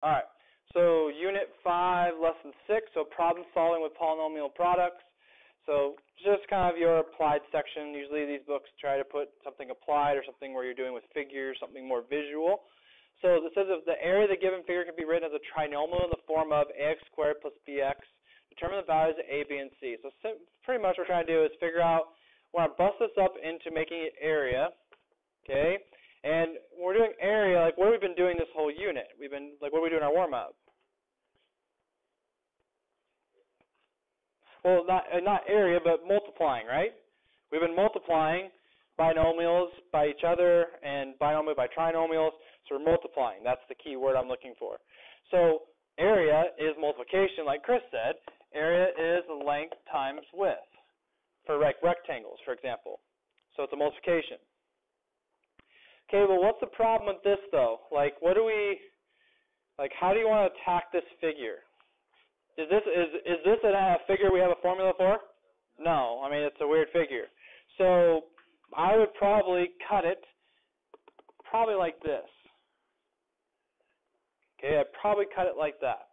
All right, so Unit 5, Lesson 6, so problem solving with polynomial products. So just kind of your applied section. Usually these books try to put something applied or something where you're doing with figures, something more visual. So it says if the area of the given figure can be written as a trinomial in the form of ax squared plus bx, determine the values of a, b, and c. So pretty much what we're trying to do is figure out, we want to bust this up into making it area, okay? And when we're doing area, like what have we been doing this whole unit? We've been, like, what do we do in our warm-up? Well, not area, but multiplying, right? We've been multiplying binomials by each other and binomial by trinomials, so we're multiplying. That's the key word I'm looking for. So area is multiplication, like Chris said. Area is length times width for rectangles, for example. So it's a multiplication. Okay, well, what's the problem with this, though? Like, how do you want to attack this figure? Is this a figure we have a formula for? No, I mean, it's a weird figure. So I would probably cut it probably like this. Okay, I'd probably cut it like that.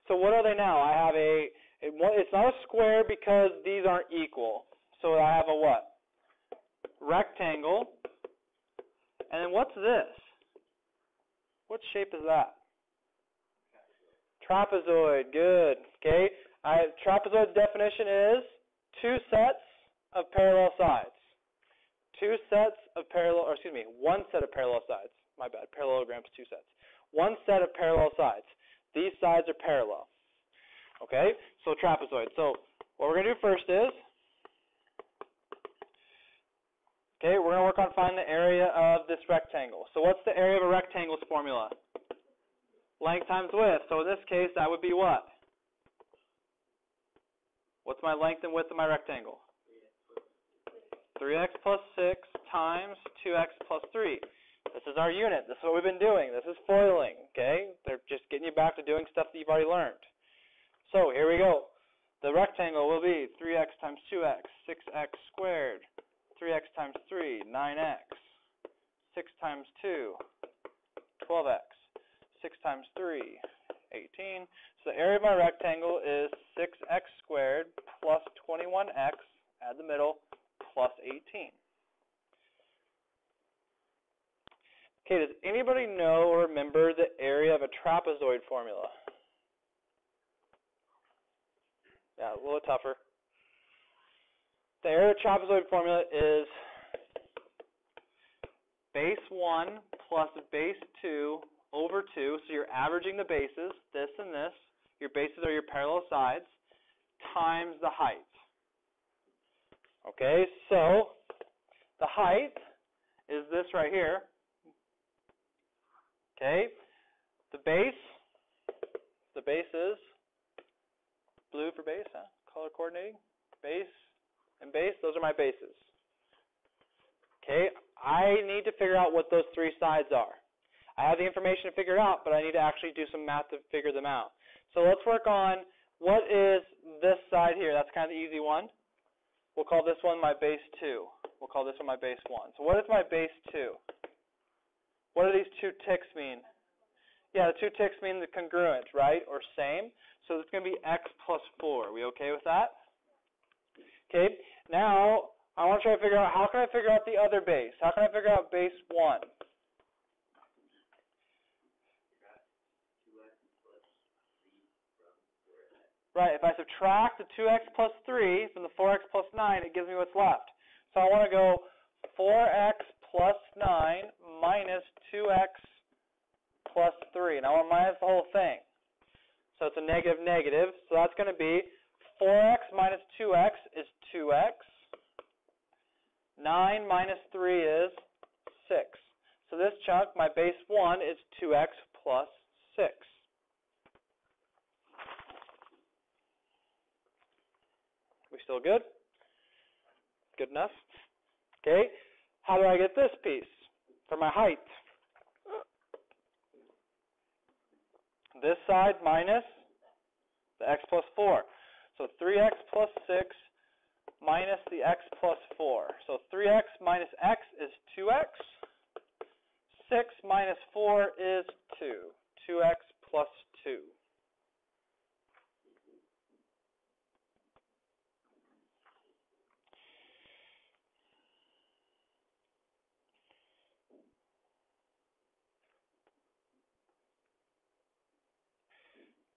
So what are they now? I have it's not a square because these aren't equal. So I have a what? Rectangle. And then what's this? What shape is that? Trapezoid, good. Okay, trapezoid's definition is two sets of parallel sides. One set of parallel sides. My bad, parallelograms, two sets. One set of parallel sides. These sides are parallel. Okay, so trapezoid. So what we're going to do first is, okay, we're going to work on finding the area of this rectangle. So what's the area of a rectangle's formula? Length times width. So in this case, that would be what? What's my length and width of my rectangle? 3x plus 6 times 2x plus 3. This is our unit. This is what we've been doing. This is foiling, okay? They're just getting you back to doing stuff that you've already learned. So here we go. The rectangle will be 3x times 2x, 6x squared. 3x times 3, 9x. 6 times 2, 12x. 6 times 3, 18. So the area of my rectangle is 6x squared plus 21x, add the middle, plus 18. Okay, does anybody know or remember the area of a trapezoid formula? Yeah, a little tougher. The area of a trapezoid formula is base 1 plus base 2 over 2, so you're averaging the bases, this and this. Your bases are your parallel sides, times the height. Okay, so the height is this right here. Okay, the base is blue for base, huh? Color coordinating. Base and base, those are my bases. Okay, I need to figure out what those three sides are. I have the information to figure it out, but I need to actually do some math to figure them out. So let's work on what is this side here. That's kind of the easy one. We'll call this one my base 2. We'll call this one my base 1. So what is my base 2? What do these two ticks mean? Yeah, the two ticks mean the congruent, right, or same. So it's going to be x plus 4. Are we okay with that? Okay, now I want to try to figure out, how can I figure out the other base? How can I figure out base 1? Right, if I subtract the 2x plus 3 from the 4x plus 9, it gives me what's left. So I want to go 4x plus 9 minus 2x plus 3. And I want to minus the whole thing. So it's a negative negative. So that's going to be 4x minus 2x is 2x. 9 minus 3 is 6. So this chunk, my base 1, is 2x plus 6. We still good? Good enough? Okay. How do I get this piece for my height? This side minus the x plus 4. So 3x plus 6 minus the x plus 4. So 3x minus x is 2x. 6 minus 4 is 2. 2x plus 2.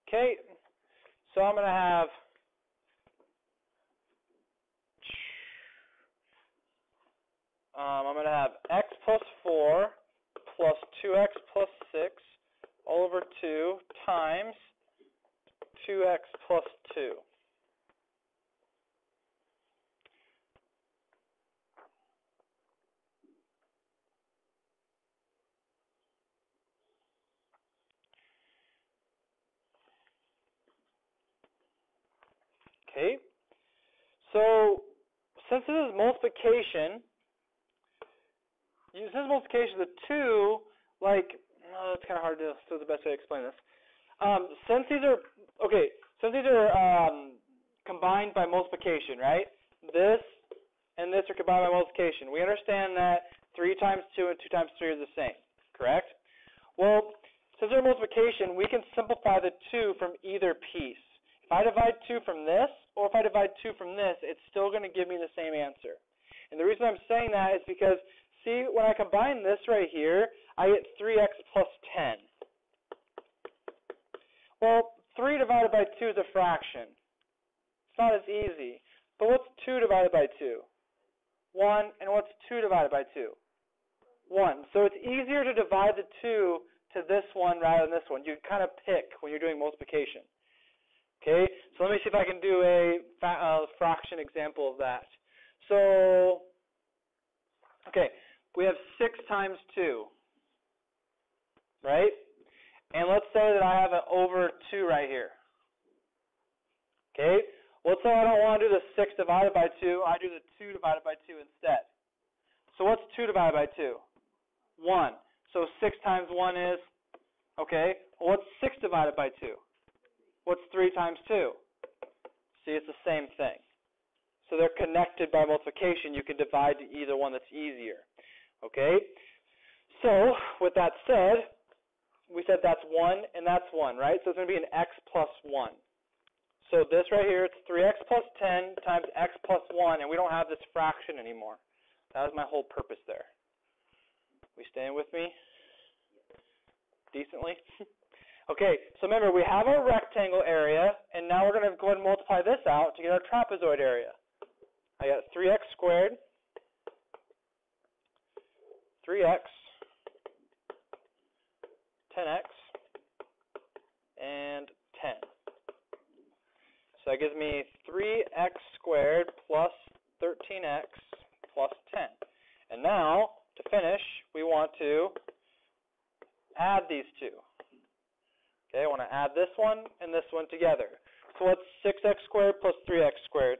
Okay, so I'm going to have x plus 4 plus 2x plus 6 all over 2 times 2x plus 2. Okay, so since this is multiplication, the 2, like, it's kind of hard to, so the best way to explain this. Since these are combined by multiplication, right? This and this are combined by multiplication. We understand that 3 times 2 and 2 times 3 are the same, correct? Well, since they're multiplication, we can simplify the 2 from either piece. If I divide 2 from this, or if I divide 2 from this, it's still going to give me the same answer. And the reason I'm saying that is because, see, when I combine this right here, I get 3x plus 10. Well, 3 divided by 2 is a fraction. It's not as easy. But what's 2 divided by 2? 1. And what's 2 divided by 2? 1. So it's easier to divide the 2 to this one rather than this one. You kind of pick when you're doing multiplication. Okay, so let me see if I can do a fraction example of that. So, okay, we have 6 times 2, right? And let's say that I have an over 2 right here. Okay, let's say I don't want to do the 6 divided by 2, I do the 2 divided by 2 instead. So what's 2 divided by 2? 1. So 6 times 1 is, okay, well, what's 6 divided by 2? What's 3 times 2? See, it's the same thing. So they're connected by multiplication. You can divide to either one that's easier. Okay? So, with that said, we said that's 1 and that's 1, right? So it's going to be an x plus 1. So this right here, it's 3x plus 10 times x plus 1, and we don't have this fraction anymore. That was my whole purpose there. We staying with me? Decently? Okay, so remember, we have our rectangle area, and now we're going to go ahead and multiply this out to get our trapezoid area. I got 3x squared, 3x, 10x, and 10. So that gives me 3x squared plus 13x plus 10. And now, to finish, we want to add these two. Okay, I want to add this one and this one together. So what's 6x squared plus 3x squared?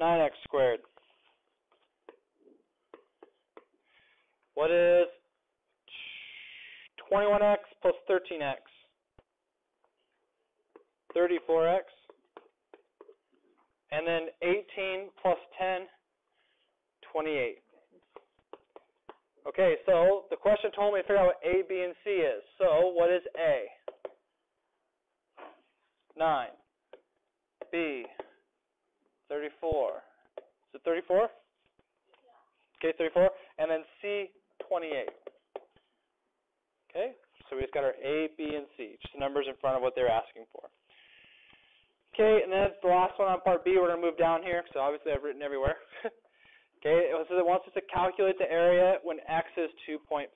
9x squared. What is 21x plus 13x? 34x. And then 18 plus 10, 28. Okay, so the question told me to figure out what A, B, and C is. So what is A? 9. B, 34. Is it 34? Yeah. Okay, 34. And then C, 28. Okay, so we just got our A, B, and C. Just the numbers in front of what they're asking for. Okay, and then the last one on part B, we're going to move down here, so obviously I've written everywhere. Okay, so it wants us to calculate the area when x is 2.5.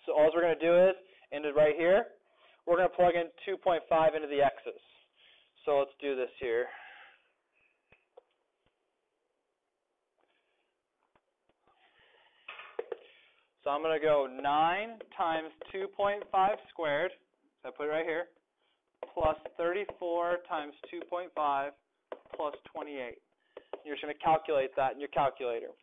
So all we're going to do is, into right here, we're going to plug in 2.5 into the x's. So let's do this here. So I'm going to go 9 times 2.5 squared, so I put it right here, plus 34 times 2.5 plus 28. You're just going to calculate that in your calculator.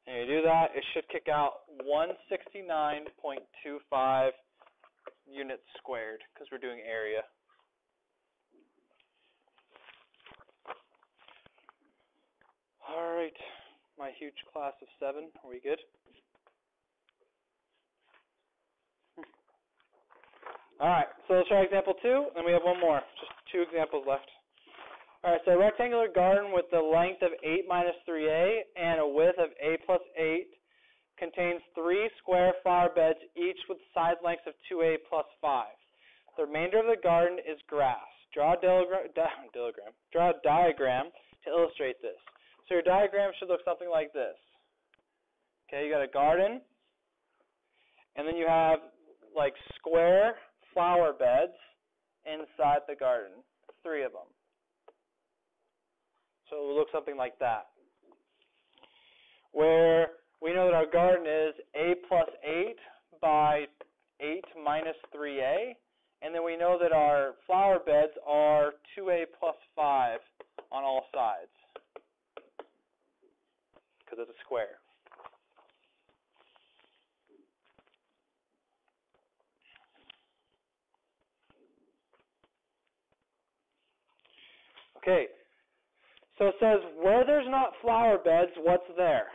And you do that, it should kick out 169.25 units squared, because we're doing area. All right, my huge class of 7, are we good? All right, so let's try example 2, and we have one more. Just 2 examples left. All right, so a rectangular garden with the length of 8 minus 3a and a width of a plus 8 contains 3 square flower beds, each with side lengths of 2a plus 5. The remainder of the garden is grass. Draw a diagram to illustrate this. So your diagram should look something like this. Okay, you got a garden, and then you have like square flower beds inside the garden, 3 of them. So it will look something like that, where we know that our garden is a plus 8 by 8 minus 3a, and then we know that our flower beds are 2a plus 5 on all sides, because it's a square. Okay, so it says, where there's not flower beds, what's there?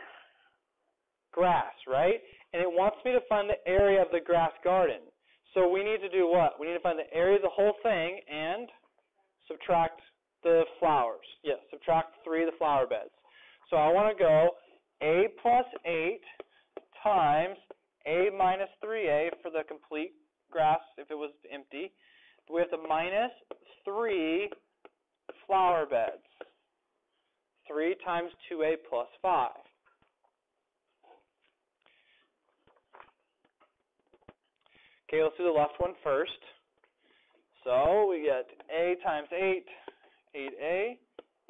Grass, right? And it wants me to find the area of the grass garden. So we need to do what? We need to find the area of the whole thing and subtract the flowers. Yes, subtract 3 of the flower beds. So I want to go a plus 8 times a minus 3a for the complete grass if it was empty. We have to minus 3 flower beds. 3 times 2a plus 5. Okay, let's do the left one first. So we get a times 8, 8a.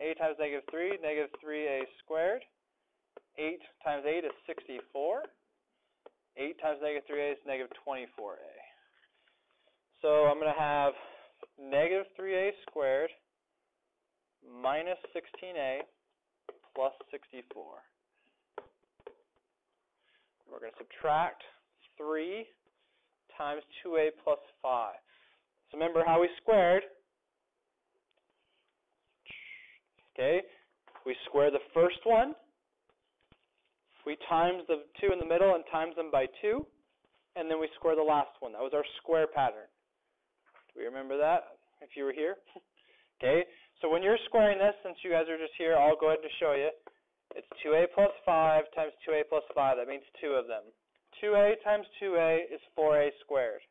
a times negative 3, negative 3a squared. 8 times 8 is 64. 8 times negative 3a is negative 24a. So I'm going to have negative 3a squared minus 16a plus 64. We're going to subtract 3 times 2a plus 5. So remember how we squared. Okay, we square the first one. We times the 2 in the middle and times them by 2. And then we square the last one. That was our square pattern. Do we remember that if you were here? Okay, so when you're squaring this, since you guys are just here, I'll go ahead and show you. It's 2a plus 5 times 2a plus 5. That means 2 of them. 2a times 2a is 4a squared.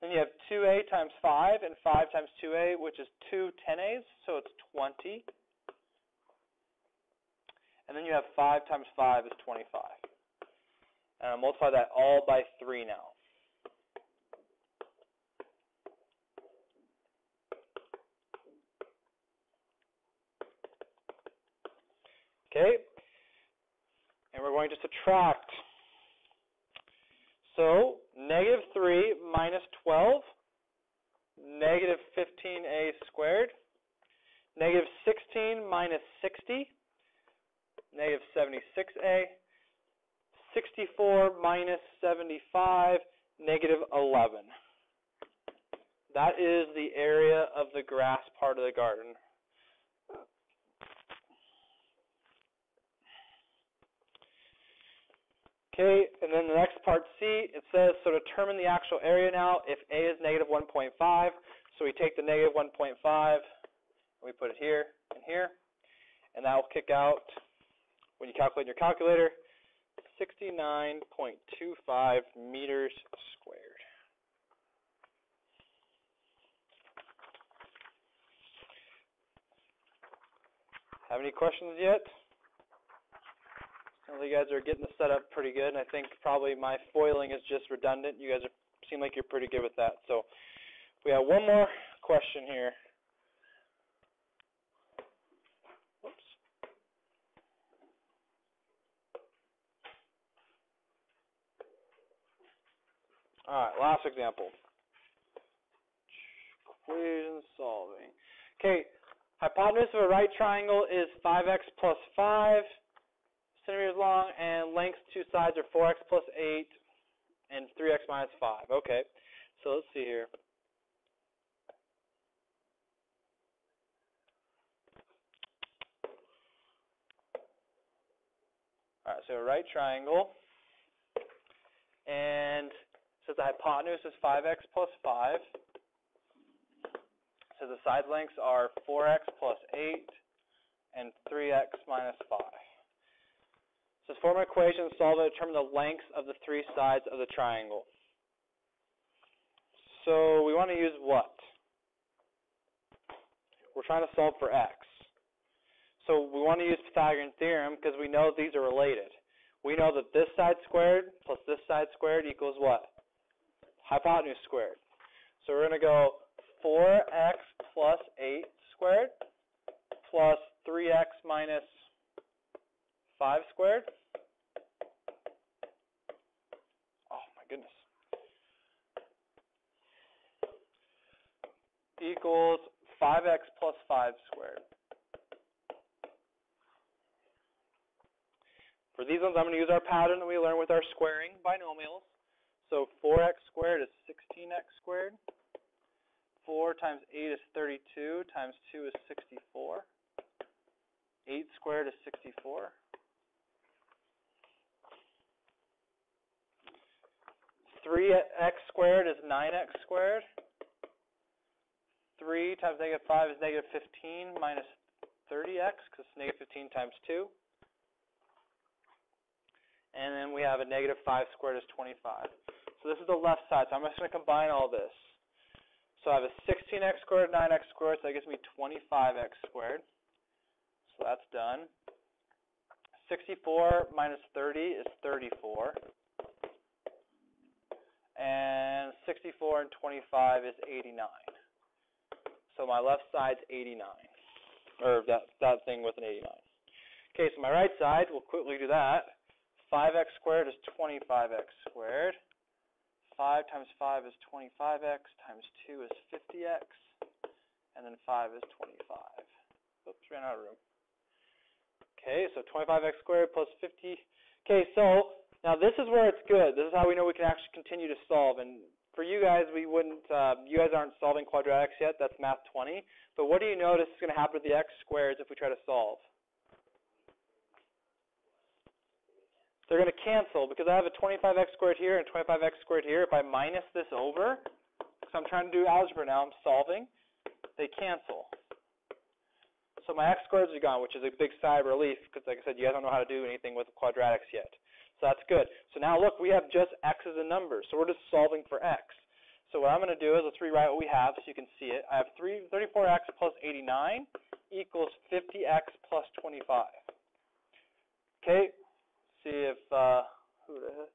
Then you have 2a times 5 and 5 times 2a, which is 2 10a's, so it's 20. And then you have 5 times 5 is 25. And I'll multiply that all by 3 now. Okay, and we're going to subtract. So, negative 3 minus 12, negative 15a squared. Negative 16 minus 60, negative 76a. 64 minus 75, negative 11. That is the area of the grass part of the garden. Okay, and then the next part C, it says, so determine the actual area now if A is negative 1.5. So we take the negative 1.5, and we put it here and here, and that will kick out, when you calculate in your calculator, 69.25 meters squared. Have any questions yet? Well, you guys are getting the setup pretty good, and I think probably my foiling is just redundant. You guys seem like you're pretty good with that. So we have one more question here. Whoops. All right, last example. Equation solving. Okay, hypotenuse of a right triangle is 5x plus 5 centimeters long, and lengths two sides are 4x plus 8 and 3x minus 5. Okay, so let's see here. All right, so a right triangle, and says the hypotenuse is 5x plus 5. So the side lengths are 4x plus 8 and 3x minus 5. So form an equation, solve it, determine the lengths of the three sides of the triangle. So we want to use what? We're trying to solve for x. So we want to use Pythagorean theorem because we know these are related. We know that this side squared plus this side squared equals what? Hypotenuse squared. So we're going to go 4x plus 8 squared plus 3x minus 5 squared. Oh my goodness. Equals 5x plus 5 squared. For these ones, I'm going to use our pattern that we learned with our squaring binomials. So 4x squared is 16x squared. 4 times 8 is 32, times 2 is 64. 8 squared is 64. 3x squared is 9x squared. 3 times negative 5 is negative 15 minus 30x, because it's negative 15 times 2. And then we have a negative 5 squared is 25. So this is the left side, so I'm just going to combine all this. So I have a 16x squared, 9x squared, so that gives me 25x squared. So that's done. 64 minus 30 is 34. And 64 and 25 is 89. So my left side's 89. Or that thing with an 89. Okay, so my right side, we'll quickly do that. 5x squared is 25x squared. 5 times 5 is 25x, times 2 is 50x, and then 5 is 25. Oops, ran out of room. Okay, so 25x squared plus 50. Okay, so now this is where it's good. This is how we know we can actually continue to solve. And for you guys, we wouldn't. You guys aren't solving quadratics yet. That's Math 20. But what do you notice is going to happen to the x squareds if we try to solve? They're going to cancel because I have a 25x squared here and 25x squared here. If I minus this over, because I'm trying to do algebra now, I'm solving, they cancel. So my x squareds are gone, which is a big sigh of relief because, like I said, you guys don't know how to do anything with quadratics yet. So that's good. So now look, we have just x's and numbers. So we're just solving for x. So what I'm going to do is let's rewrite what we have so you can see it. I have 34x plus 89 equals 50x plus 25. Okay. See if, who the heck?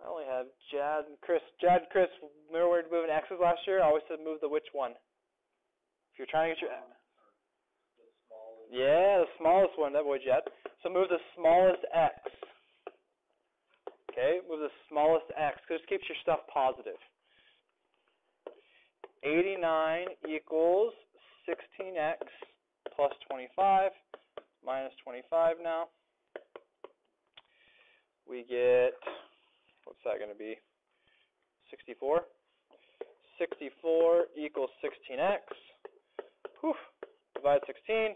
I only have Jad and Chris. Jad and Chris, remember we were moving x's last year? I always said move the which one? If you're trying to get your... The smallest. Yeah, the smallest one, that boy Jad. So move the smallest x. Okay, move the smallest x, because it keeps your stuff positive. 89 equals 16x plus 25 minus 25 now. We get, what's that going to be? 64. 64 equals 16x. Whew. Divide 16.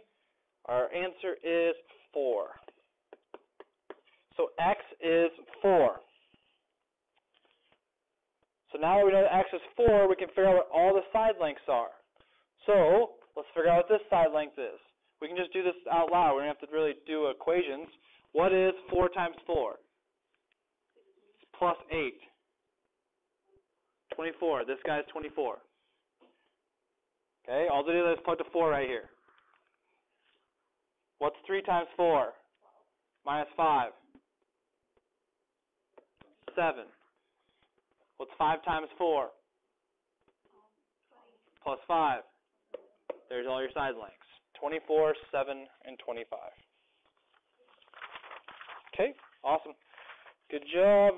Our answer is 4. So x is 4. So now that we know that x is 4, we can figure out what all the side lengths are. So let's figure out what this side length is. We can just do this out loud. We don't have to really do equations. What is 4 times 4? Plus 8. 24. This guy is 24. Okay, all to do is plug the 4 right here. What's 3 times 4? Minus 5. 7. What's 5 times 4? Plus 5. There's all your side lengths. 24, 7, and 25. Okay, awesome. Good job.